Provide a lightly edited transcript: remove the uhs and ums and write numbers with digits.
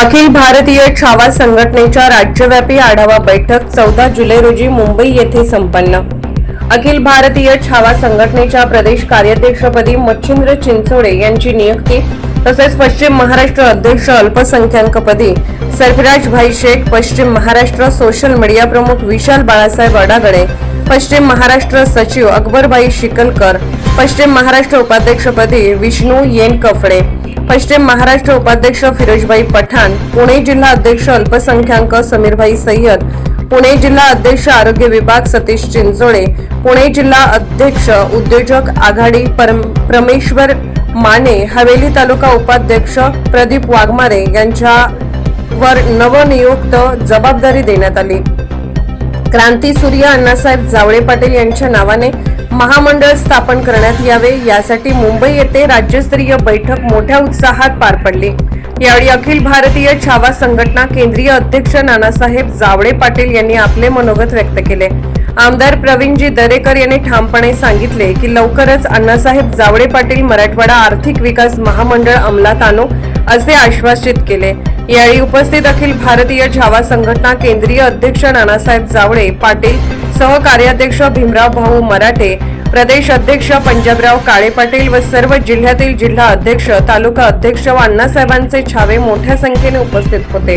अखिल भारतीय छावा संघटनेच्या राज्यव्यापी आढावा बैठक 14 जुलै रोजी मुंबई येथे संपन्न। अखिल भारतीय छावा संघटनेच्या प्रदेश कार्याध्यक्षपदी मच्छिंद्र चिंचोडे यांची नियुक्ती, तसेच पश्चिम महाराष्ट्र अध्यक्ष अल्पसंख्याकपदी सरफराज भाई शेख, पश्चिम महाराष्ट्र सोशल मीडिया प्रमुख विशाल बाळासाहेब अडागडे, पश्चिम महाराष्ट्र सचिव अकबरभाई शिकलकर, पश्चिम महाराष्ट्र उपाध्यक्षपदी विष्णू येनकफडे, पश्चिम महाराष्ट्र उपाध्यक्ष फिरोजभाई पठाण, पुणे जिल्हा अध्यक्ष अल्पसंख्याक समीरभाई सय्यद, पुणे जिल्हा अध्यक्ष आरोग्य विभाग सतीश चिंचोडे, पुणे जिल्हा अध्यक्ष उद्योजक आघाडी परमेश्वर माने, हवेली तालुका उपाध्यक्ष प्रदीप वाघमारे यांच्यावर नवनियुक्त जबाबदारी देण्यात आली। क्रांतीसूर्य अण्णासाहेब जावळे पाटील यांच्या नावाने महामंडळ स्थापन करण्यात यावे, यासाठी मुंबई येथे राज्यस्तरीय बैठक मोठ्या उत्साहात पार पडली। यावेळी अखिल भारतीय छावा संघटना केंद्रीय अध्यक्ष नानासाहेब जावळे पाटील यांनी आपले मनोगत व्यक्त केले। आमदार प्रवीणजी दरेकर यांनी ठामपणे सांगितले की लवकरच अण्णासाहेब जावळे पाटील मराठवाडा आर्थिक विकास महामंडळ अंमलात आणू असे आश्वासित केले। यावेळी उपस्थित अखिल भारतीय छावा संघटना केंद्रीय अध्यक्ष नानासाहेब जावळे पाटील, सहकार्याध्यक्ष भीमराव भाऊ मराठे, प्रदेश अध्यक्ष पंजाबराव काळे पाटील व सर्व जिल्ह्यातील जिल्हा अध्यक्ष, तालुका अध्यक्ष व अण्णासाहेबांचे छावे मोठ्या संख्येने उपस्थित होते।